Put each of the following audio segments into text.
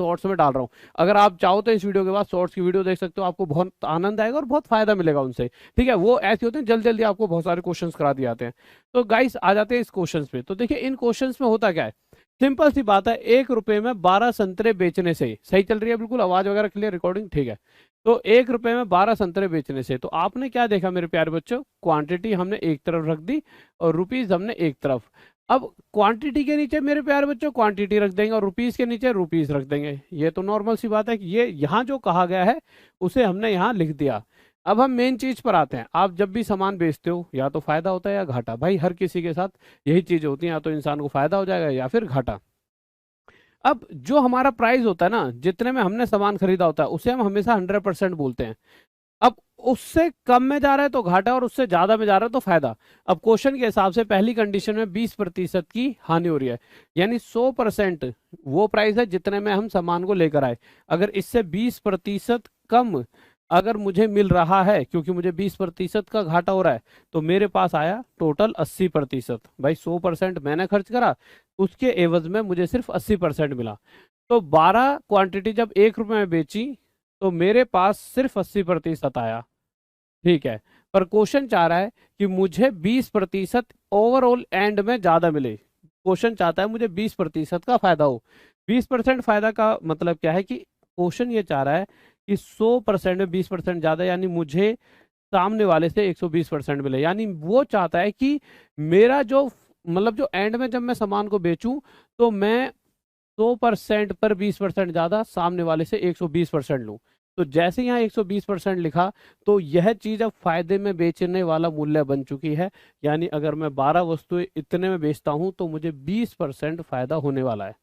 Shorts में डाल रहा हूँ। अगर आप चाहो तो इस वीडियो के बाद शॉर्ट्स की वीडियो देख सकते हो, आपको बहुत आनंद आएगा और बहुत फायदा मिलेगा उनसे। ठीक है, वो ऐसे होते हैं जल्दी जल्दी आपको बहुत सारे क्वेश्चंस करा दिए जाते हैं। तो गाइस आ जाते हैं इस क्वेश्चंस पे। तो देखिए इन क्वेश्चंस में होता क्या है, सिंपल सी बात है, 1 रुपए में 12 संतरे बेचने से, सही चल रही है बिल्कुल, आवाज वगैरह क्लियर, रिकॉर्डिंग ठीक है। तो 1 रुपए में 12 संतरे बेचने से, तो आपने क्या देखा मेरे प्यारे बच्चों, क्वांटिटी हमने एक तरफ रख दी और रुपीज हमने एक तरफ। अब क्वांटिटी के नीचे मेरे प्यारे बच्चों क्वांटिटी रख देंगे और रुपीज के नीचे रुपीज रख देंगे। ये तो नॉर्मल सी बात है कि ये यहाँ जो कहा गया है उसे हमने यहाँ लिख दिया। अब हम मेन चीज पर आते हैं। आप जब भी सामान बेचते हो या तो फायदा होता है या घाटा, भाई हर किसी के साथ यही चीज होती है, या तो इंसान को फायदा हो जाएगा या फिर घाटा। अब जो हमारा प्राइस होता है ना, जितने में हमने सामान खरीदा होता है, उसे हम हमेशा 100% बोलते हैं। अब उससे कम में जा रहा है तो घाटा और उससे ज्यादा में जा रहा है तो फायदा। अब क्वेश्चन के हिसाब से पहली कंडीशन में 20% की हानि हो रही है, यानी 100% वो प्राइस है जितने में हम सामान को लेकर आए। अगर इससे 20% कम अगर मुझे मिल रहा है, क्योंकि मुझे 20% का घाटा हो रहा है, तो मेरे पास आया टोटल 80%। भाई 100% मैंने खर्च करा, उसके एवज में मुझे सिर्फ 80% मिला। तो 12 क्वांटिटी जब 1 रुपए में बेची तो मेरे पास सिर्फ 80% आया। ठीक है, पर क्वेश्चन चाह रहा है कि मुझे 20% ओवरऑल एंड में ज्यादा मिले। क्वेश्चन चाहता है मुझे 20% का फायदा हो। 20% फायदा का मतलब क्या है कि क्वेश्चन ये चाह रहा है कि 100% में 20% ज्यादा, यानी मुझे सामने वाले से 120% मिले। यानी वो चाहता है कि मेरा जो मतलब जो एंड में जब मैं सामान को बेचूं तो मैं 100% पर 20% ज्यादा सामने वाले से 120% लूं। तो जैसे यहाँ 120% लिखा, तो यह चीज अब फायदे में बेचने वाला मूल्य बन चुकी है। यानी अगर मैं 12 वस्तुएं इतने में बेचता हूं तो मुझे 20% फायदा होने वाला है।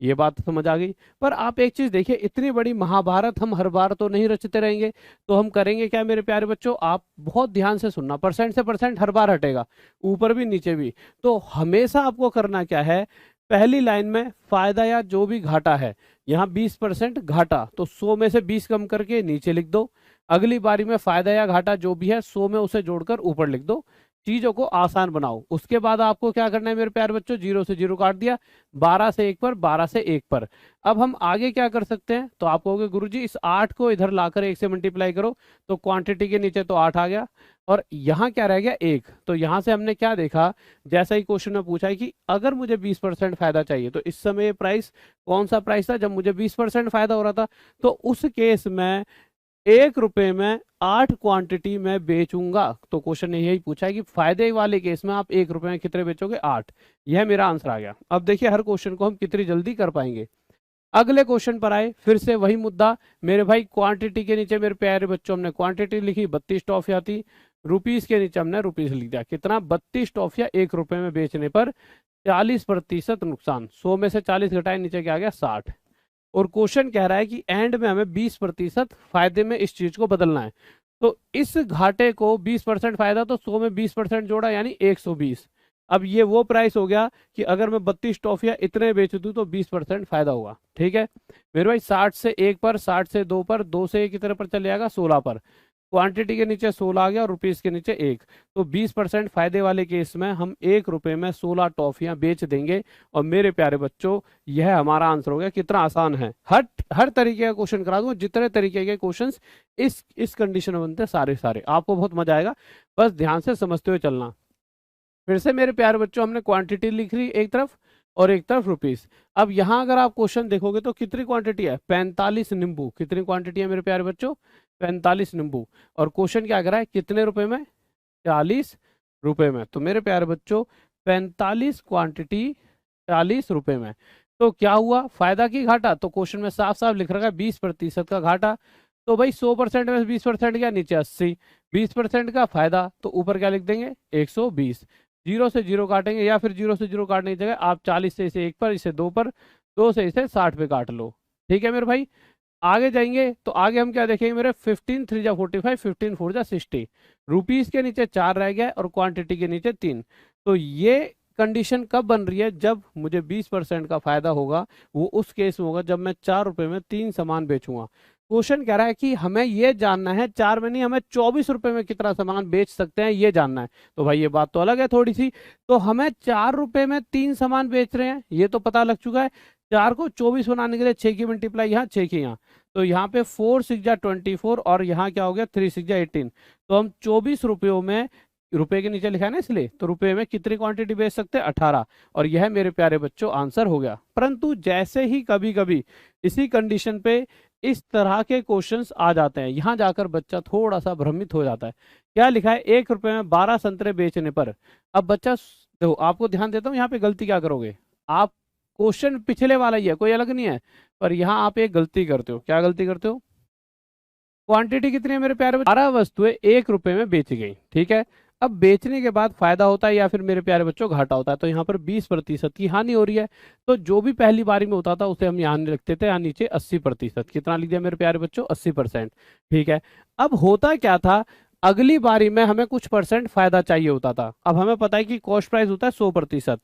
ये बात समझ आ गई। पर आप एक चीज देखिए, इतनी बड़ी महाभारत हम हर बार तो नहीं रचते रहेंगे। तो हम करेंगे क्या मेरे प्यारे बच्चों, आप बहुत ध्यान से सुनना, परसेंट से परसेंट हर बार हटेगा, ऊपर भी नीचे भी। तो हमेशा आपको करना क्या है, पहली लाइन में फायदा या जो भी घाटा है, यहाँ 20% घाटा, तो 100 में से 20 कम करके नीचे लिख दो। अगली बारी में फायदा या घाटा जो भी है 100 में उसे जोड़कर ऊपर लिख दो। चीजों को आसान बनाओ। उसके बाद आपको क्या करना है मेरे प्यारे बच्चों, 0 से 0 काट दिया, 12 से 1 पर, 12 से 1 पर। अब हम आगे क्या कर सकते हैं, तो आप कहोगे गुरुजी इस 8 को इधर लाकर 1 से मल्टीप्लाई करो, तो क्वांटिटी के नीचे तो 8 आ गया और यहाँ क्या रह गया 1। तो यहाँ से हमने क्या देखा, जैसा ही क्वेश्चन में पूछा है कि अगर मुझे 20% फायदा चाहिए, तो इस समय ये प्राइस कौन सा प्राइस था जब मुझे 20% फायदा हो रहा था। तो उस केस में 1 रुपए में 8 क्वांटिटी में बेचूंगा। तो क्वेश्चन ने यही पूछा है कि फायदे वाले केस में आप 1 रुपए में कितने बेचोगे, 8। यह मेरा आंसर आ गया। अब देखिए हर क्वेश्चन को हम कितनी जल्दी कर पाएंगे। अगले क्वेश्चन पर आए, फिर से वही मुद्दा मेरे भाई। क्वांटिटी के नीचे मेरे प्यारे बच्चों हमने क्वांटिटी लिखी, 32 टॉफियां थी। रुपीस के नीचे हमने रुपीस लिख दिया, कितना, 32 टॉफियां 1 रुपए में बेचने पर 40% नुकसान। 100 में से 40 घटाए, नीचे क्या आ गया 60। और क्वेश्चन कह रहा है कि एंड में हमें 20% फायदे में इस चीज को बदलना है। तो इस घाटे को 20% फायदा, तो 100 में 20% जोड़ा यानी 120। अब ये वो प्राइस हो गया कि अगर मैं 32 टॉफियां इतने बेच दूं तो 20% फायदा होगा। ठीक है मेरे भाई, 60 से 1 पर, 60 से 2 पर, 2 से 1 कितने पर चले जाएगा, 16 पर। क्वांटिटी के नीचे 16 आ गया और रुपीस के नीचे 1। तो 20% फायदे वाले केस में हम 1 रुपए में 16 टॉफियां बेच देंगे। और मेरे प्यारे बच्चों यह हमारा आंसर हो गया। कितना आसान है, हर हर तरीके का क्वेश्चन करा दूंगा, जितने तरीके के क्वेश्चंस इस कंडीशन में बनते हैं सारे सारे, आपको बहुत मजा आएगा। बस ध्यान से समझते हुए चलना। फिर से मेरे प्यारे बच्चों हमने क्वांटिटी लिख ली एक तरफ और एक तरफ रुपीस। अब यहाँ अगर आप क्वेश्चन देखोगे तो कितनी क्वांटिटी है, 45 नींबू। कितनी क्वांटिटी है मेरे प्यारे बच्चों, 45 नींबू। और क्वेश्चन क्या कर रहा है, कितने रुपए में, 40 रुपए में। तो मेरे प्यारे बच्चों 45 क्वांटिटी 40 रुपए में। तो क्या हुआ, फायदा की घाटा, तो क्वेश्चन में साफ साफ लिख रखा है 20% का घाटा। तो भाई 100% में 20% क्या, नीचे 80। 20% का फायदा, तो ऊपर क्या लिख देंगे 120। 0 से 0 काटेंगे, या फिर 0 से 0 काटने की जगह आप 40 से इसे 1 पर, इसे 2 पर, 2 से इसे 60 पे काट लो। ठीक है मेरे भाई, आगे जाएंगे तो आगे हम क्या देखेंगे मेरे, 15 3 जा 45, 15 4 जा 60। रुपीस के नीचे 4 रह गया और क्वांटिटी के नीचे 3। तो ये कंडीशन कब बन रही है, जब मुझे 20% का फायदा होगा। वो उस केस में होगा जब मैं 4 रुपए में 3 सामान बेचूंगा। क्वेश्चन कह रहा है कि हमें ये जानना है, 4 में नहीं, हमें 24 रुपए में कितना सामान बेच सकते हैं ये जानना है। तो भाई ये बात तो अलग है थोड़ी सी। तो हमें 4 रुपए में 3 सामान बेच रहे हैं, ये तो पता लग चुका है। 4 को 24 बनाने के लिए 6 की मल्टीप्लाई यहाँ, 6 की यहाँ, तो यहाँ पे 4 6 जा 24 और यहाँ क्या हो गया 3 6 जा 18। तो हम 24 रुपयों में, रुपए के नीचे लिखा है ना इसलिए, तो रुपए में कितनी क्वांटिटी बेच सकते हैं, 18। और यह मेरे प्यारे बच्चों आंसर हो गया। परंतु जैसे ही कभी कभी इसी कंडीशन पे इस तरह के क्वेश्चंस आ जाते हैं, यहाँ जाकर बच्चा थोड़ा सा भ्रमित हो जाता है। क्या लिखा है, 1 रुपए में 12 संतरे बेचने पर। अब बच्चा देखो, आपको ध्यान देता हूँ यहाँ पे गलती क्या करोगे आप, क्वेश्चन पिछले वाला ही है, कोई अलग नहीं है, पर यहाँ आप एक गलती करते हो। क्या गलती करते हो, क्वांटिटी कितनी है मेरे प्यारे बच्चों, 12 वस्तुएं 1 रुपए में बेची गई, ठीक है। अब बेचने के बाद फायदा होता है या फिर मेरे प्यारे बच्चों घाटा होता है, तो यहाँ पर 20% की हानि हो रही है। तो जो भी पहली बारी में होता था उसे हम यहाँ नहीं रखते थे, यहाँ नीचे 80%। कितना लिख दिया मेरे प्यारे बच्चों, 80%, ठीक है। अब होता क्या था, अगली बारी में हमें कुछ परसेंट फायदा चाहिए होता था। अब हमें पता है कि कॉस्ट प्राइस होता है 100%,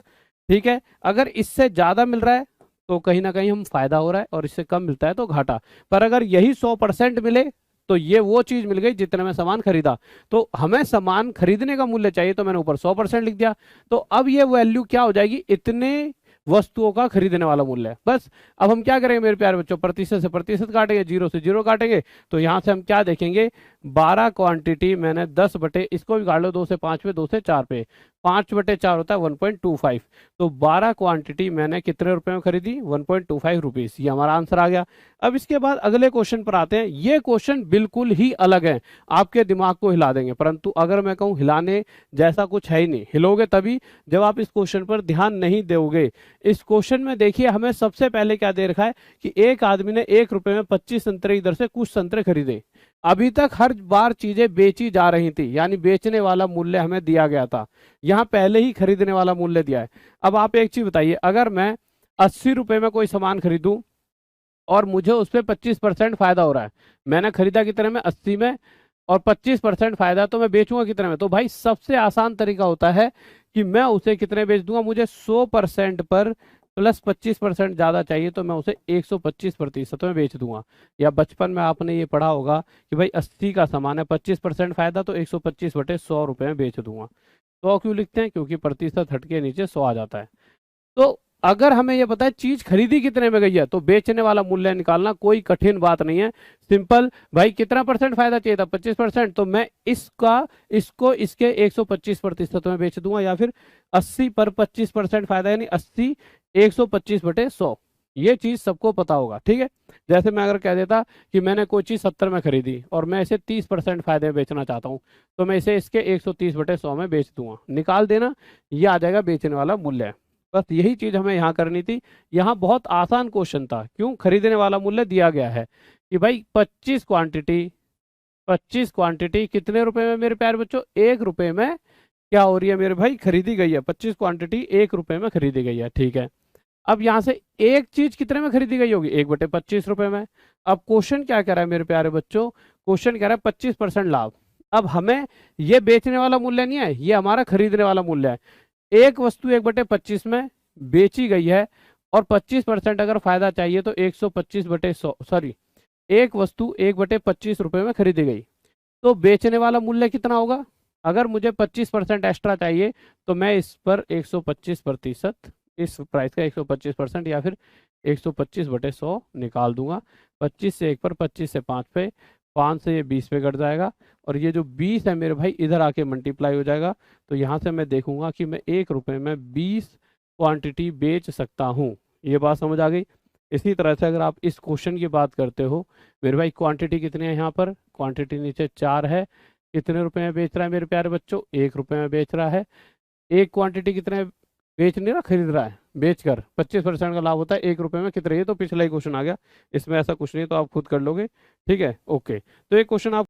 ठीक है। अगर इससे ज्यादा मिल रहा है तो कहीं ना कहीं हम फायदा हो रहा है, और इससे कम मिलता है तो घाटा। पर अगर यही 100% मिले तो ये वो चीज मिल गई जितने में सामान खरीदा। तो हमें सामान खरीदने का मूल्य चाहिए, तो मैंने ऊपर 100% लिख दिया। तो अब ये वैल्यू क्या हो जाएगी, इतने वस्तुओं का खरीदने वाला मूल्य है, बस। अब हम क्या करेंगे मेरे प्यारे बच्चों, प्रतिशत से प्रतिशत काटेंगे, 0 से 0 काटेंगे। तो यहां से हम क्या देखेंगे, 12 क्वांटिटी मैंने 10 बटे, इसको भी काट लो, 2 से 5 पे, 2 से 4 पे, 5 बटे 4 होता है 1.25। तो 12 क्वांटिटी मैंने कितने रुपए में खरीदी, 1.25 रुपीज। ये हमारा आंसर आ गया। अब इसके बाद अगले क्वेश्चन पर आते हैं। ये क्वेश्चन बिल्कुल ही अलग है, आपके दिमाग को हिला देंगे। परंतु अगर मैं कहूँ हिलाने जैसा कुछ है ही नहीं, हिलोगे तभी जब आप इस क्वेश्चन पर ध्यान नहीं दोगे। इस क्वेश्चन में देखिए, हमें सबसे पहले क्या दे रखा है कि एक आदमी ने 1 रुपए में 25 संतरे इधर से कुछ संतरे खरीदे। अभी तक हर बार चीजें बेची जा रही थी, यानी बेचने वाला मूल्य हमें दिया गया था, यहाँ पहले ही खरीदने वाला मूल्य दिया है। अब आप एक चीज बताइए, अगर मैं 80 रुपए में कोई सामान खरीदूं और मुझे उस पर 25% फायदा हो रहा है, मैंने खरीदा कितने में, 80 में, और 25% फायदा, तो मैं बेचूंगा कितने में। तो भाई सबसे आसान तरीका होता है कि मैं उसे कितने बेच दूंगा, मुझे 100% पर प्लस 25% ज्यादा चाहिए, तो मैं उसे 125% में बेच दूंगा। या बचपन में आपने ये पढ़ा होगा कि भाई 80 का सामान है, 25% फायदा, तो 125/100 रुपए में बेच दूंगा। 100 क्यों लिखते हैं, क्योंकि प्रतिशत हटके नीचे 100 आ जाता है। तो अगर हमें यह पता है चीज खरीदी कितने में गई है, तो बेचने वाला मूल्य निकालना कोई कठिन बात नहीं है, सिंपल। भाई कितना परसेंट फायदा चाहिए था, 25%, तो मैं इसको इसके 125% में बेच दूंगा, या फिर 80 पर 25% फायदा, यानी 80 125/100। ये चीज सबको पता होगा, ठीक है। जैसे मैं अगर कह देता कि मैंने कोई चीज 70 में खरीदी और मैं इसे 30% फायदे में बेचना चाहता हूँ, तो मैं इसे इसके 130/100 में बेच दूंगा, निकाल देना, ये आ जाएगा बेचने वाला मूल्य। बस यही चीज हमें यहाँ करनी थी। यहाँ बहुत आसान क्वेश्चन था, क्यों, खरीदने वाला मूल्य दिया गया है कि भाई 25 क्वांटिटी कितने रुपए में मेरे प्यारे बच्चों, 1 रुपए में क्या हो रही है मेरे भाई, खरीदी गई है। 25 क्वांटिटी 1 रुपए में खरीदी गई है, ठीक है। अब यहाँ से एक चीज कितने में खरीदी गई होगी, 1/25 रुपए में। अब क्वेश्चन क्या कह रहा है मेरे प्यारे बच्चों, क्वेश्चन कह रहा है 25% लाभ। अब हमें ये बेचने वाला मूल्य नहीं है, ये हमारा खरीदने वाला मूल्य है। एक वस्तु 1/25 में बेची गई है, और 25% अगर फायदा चाहिए तो 125/100, सॉरी, एक वस्तु 1/25 रुपए में खरीदी गई, तो बेचने वाला मूल्य कितना होगा। अगर मुझे 25% एक्स्ट्रा चाहिए, तो मैं इस पर 125%, इस प्राइस का 125%, या फिर 125/100 निकाल दूंगा। 25 से 1 पर, 25 से 5 पे, 5 से ये 20 पे कट जाएगा, और ये जो 20 है मेरे भाई इधर आके मल्टीप्लाई हो जाएगा। तो यहाँ से मैं देखूंगा कि मैं 1 रुपए में 20 क्वांटिटी बेच सकता हूँ। ये बात समझ आ गई। इसी तरह से अगर आप इस क्वेश्चन की बात करते हो, मेरे भाई क्वांटिटी कितनी है, यहाँ पर क्वांटिटी नीचे 4 है, कितने रुपए में बेच रहा है मेरे प्यारे बच्चों, 1 रुपए में बेच रहा है। एक क्वांटिटी कितने बेच नहीं रहा, खरीद रहा है, बेचकर 25% का लाभ होता है, 1 रुपए में कितने, ये तो पिछला ही क्वेश्चन आ गया, इसमें ऐसा कुछ नहीं, तो आप खुद कर लोगे, ठीक है, ओके। तो एक क्वेश्चन आप